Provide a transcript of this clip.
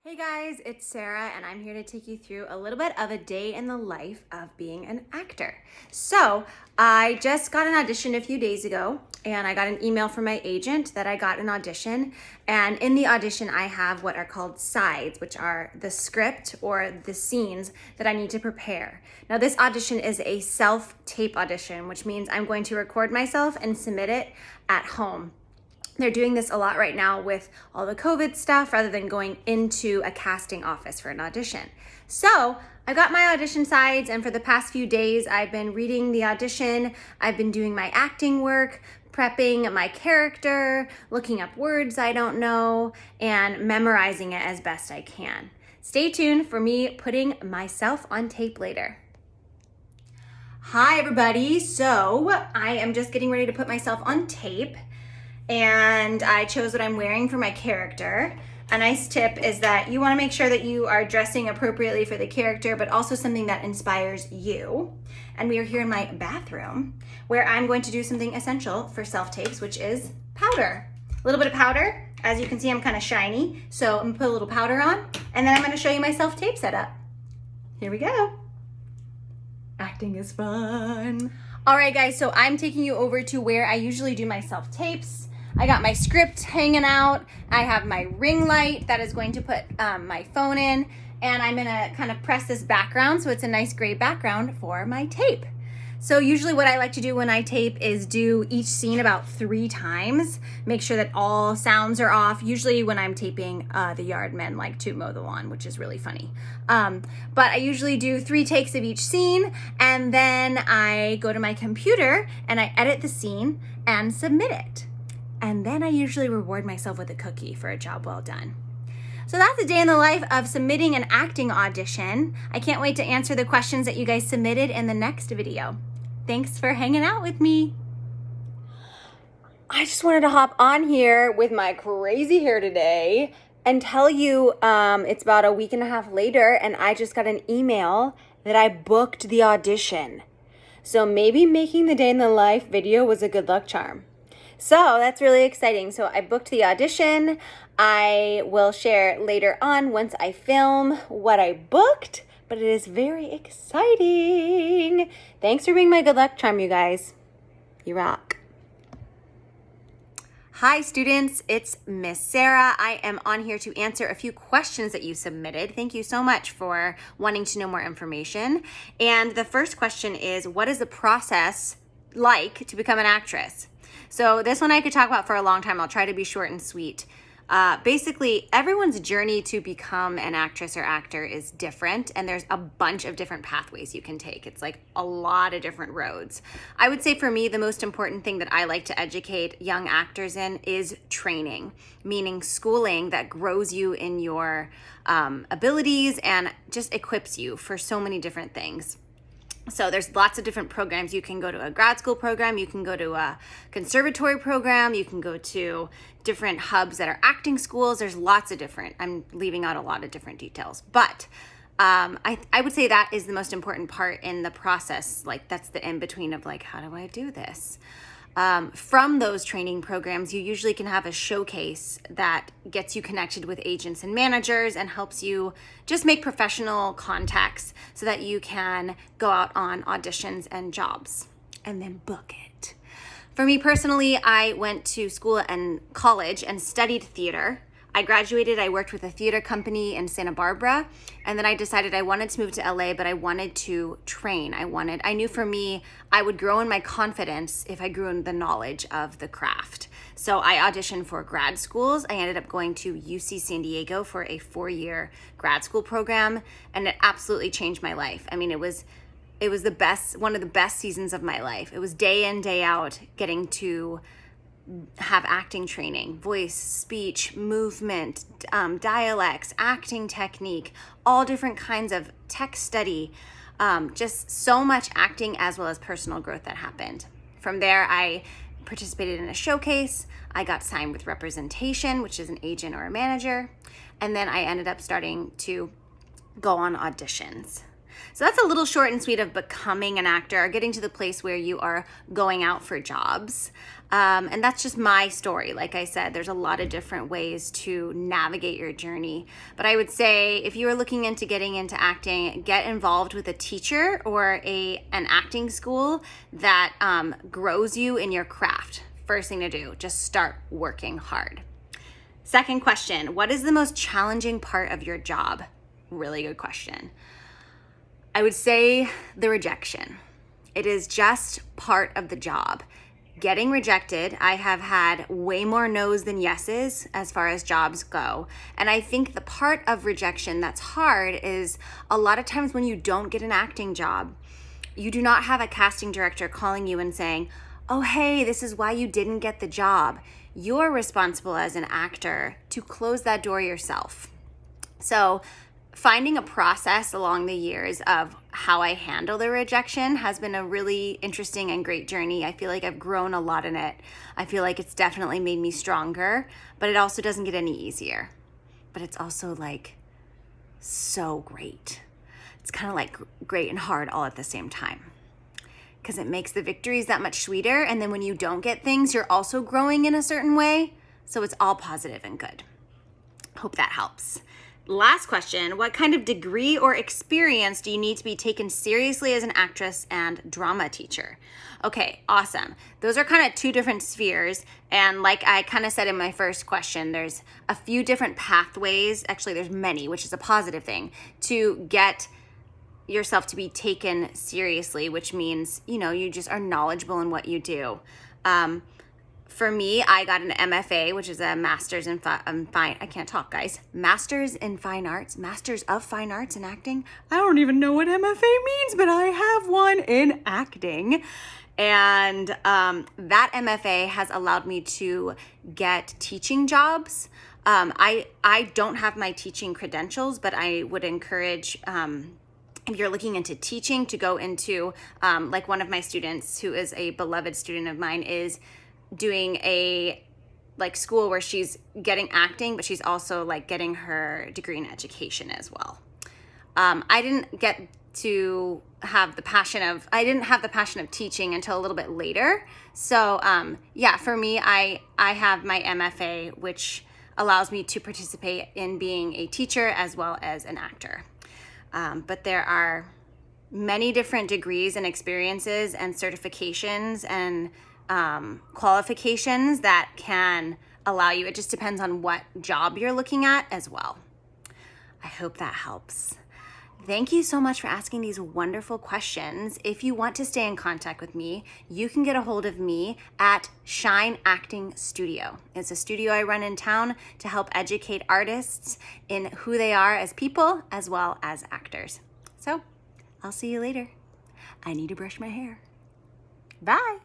Hey guys, it's Sarah and I'm here to take you through a little bit of a day in the life of being an actor. So I just got an audition a few days ago and I got an email from my agent that I got an audition, and in the audition I have what are called sides, which are the script or the scenes that I need to prepare. Now this audition is a self-tape audition, which means I'm going to record myself and submit it at home. They're doing this a lot right now with all the COVID stuff rather than going into a casting office for an audition. So I got my audition sides, and for the past few days, I've been reading the audition. I've been doing my acting work, prepping my character, looking up words I don't know, and memorizing it as best I can. Stay tuned for me putting myself on tape later. Hi everybody, so I am just getting ready to put myself on tape. And I chose what I'm wearing for my character. A nice tip is that you want to make sure that you are dressing appropriately for the character, but also something that inspires you. And we are here in my bathroom where I'm going to do something essential for self-tapes, which is powder. A little bit of powder. As you can see, I'm kind of shiny, so I'm gonna put a little powder on, and then I'm gonna show you my self-tape setup. Here we go. Acting is fun. All right, guys, so I'm taking you over to where I usually do my self-tapes. I got my script hanging out. I have my ring light that is going to put my phone in, and I'm gonna kind of press this background so it's a nice gray background for my tape. So usually what I like to do when I tape is do each scene about 3 times, make sure that all sounds are off. Usually when I'm taping, the yard men like to mow the lawn, which is really funny. But I usually do 3 takes of each scene, and then I go to my computer and I edit the scene and submit it. And then I usually reward myself with a cookie for a job well done. So that's a day in the life of submitting an acting audition. I can't wait to answer the questions that you guys submitted in the next video. Thanks for hanging out with me. I just wanted to hop on here with my crazy hair today and tell you it's about a week and a half later and I just got an email that I booked the audition. So maybe making the day in the life video was a good luck charm. So that's really exciting. So I booked the audition. I will share later on once I film what I booked, but it is very exciting. Thanks for being my good luck charm, you guys. You rock. Hi students, it's Miss Sarah. I am on here to answer a few questions that you submitted. Thank you so much for wanting to know more information. And the first question is, what is the process like to become an actress? So this one I could talk about for a long time. I'll try to be short and sweet. Basically, everyone's journey to become an actress or actor is different, and there's a bunch of different pathways you can take. It's like a lot of different roads. I would say for me, the most important thing that I like to educate young actors in is training, meaning schooling that grows you in your abilities and just equips you for so many different things. So there's lots of different programs. You can go to a grad school program, you can go to a conservatory program, you can go to different hubs that are acting schools. There's lots of different, I'm leaving out a lot of different details, but I would say that is the most important part in the process. Like that's the in-between of like, how do I do this? From those training programs, you usually can have a showcase that gets you connected with agents and managers and helps you just make professional contacts so that you can go out on auditions and jobs and then book it. For me personally, I went to school and college and studied theater. I graduated, I worked with a theater company in Santa Barbara, and then I decided I wanted to move to LA, but I wanted to train. I knew for me, I would grow in my confidence if I grew in the knowledge of the craft. So I auditioned for grad schools. I ended up going to UC San Diego for a 4-year grad school program, and it absolutely changed my life. I mean, it was the best, one of the best seasons of my life. It was day in, day out, getting to have acting training, voice, speech, movement, dialects, acting technique, all different kinds of tech study, just so much acting as well as personal growth that happened. From there, I participated in a showcase. I got signed with representation, which is an agent or a manager. And then I ended up starting to go on auditions. So that's a little short and sweet of becoming an actor, or getting to the place where you are going out for jobs. And that's just my story. Like I said, there's a lot of different ways to navigate your journey. But I would say if you are looking into getting into acting, get involved with a teacher or an acting school that grows you in your craft. First thing to do, just start working hard. Second question, what is the most challenging part of your job? Really good question. I would say the rejection. It is just part of the job. Getting rejected, I have had way more no's than yeses as far as jobs go. And I think the part of rejection that's hard is a lot of times when you don't get an acting job, you do not have a casting director calling you and saying, oh, hey, this is why you didn't get the job. You're responsible as an actor to close that door yourself. So finding a process along the years of how I handle the rejection has been a really interesting and great journey. I feel like I've grown a lot in it. I feel like it's definitely made me stronger, but it also doesn't get any easier. But it's also like so great. It's kind of like great and hard all at the same time, because it makes the victories that much sweeter. And then when you don't get things, you're also growing in a certain way. So it's all positive and good. Hope that helps. Last question, what kind of degree or experience do you need to be taken seriously as an actress and drama teacher? Okay, awesome. Those are kind of two different spheres. And like I kind of said in my first question, there's a few different pathways. Actually, there's many, which is a positive thing, to get yourself to be taken seriously, which means, you just are knowledgeable in what you do. For me, I got an MFA, which is a Master's in I can't talk, guys. Masters in Fine Arts, Masters of Fine Arts in Acting. I don't even know what MFA means, but I have one in acting. And that MFA has allowed me to get teaching jobs. I don't have my teaching credentials, but I would encourage if you're looking into teaching to go into, like one of my students who is a beloved student of mine is doing a school where she's getting acting, but she's also getting her degree in education as well. I didn't have the passion of teaching until a little bit later. So for me, I have my MFA, which allows me to participate in being a teacher as well as an actor. But there are many different degrees and experiences and certifications and qualifications that can allow you. It just depends on what job you're looking at as well. I hope that helps. Thank you so much for asking these wonderful questions. If you want to stay in contact with me, you can get a hold of me at Shine Acting Studio. It's a studio I run in town to help educate artists in who they are as people as well as actors. So I'll see you later. I need to brush my hair. Bye.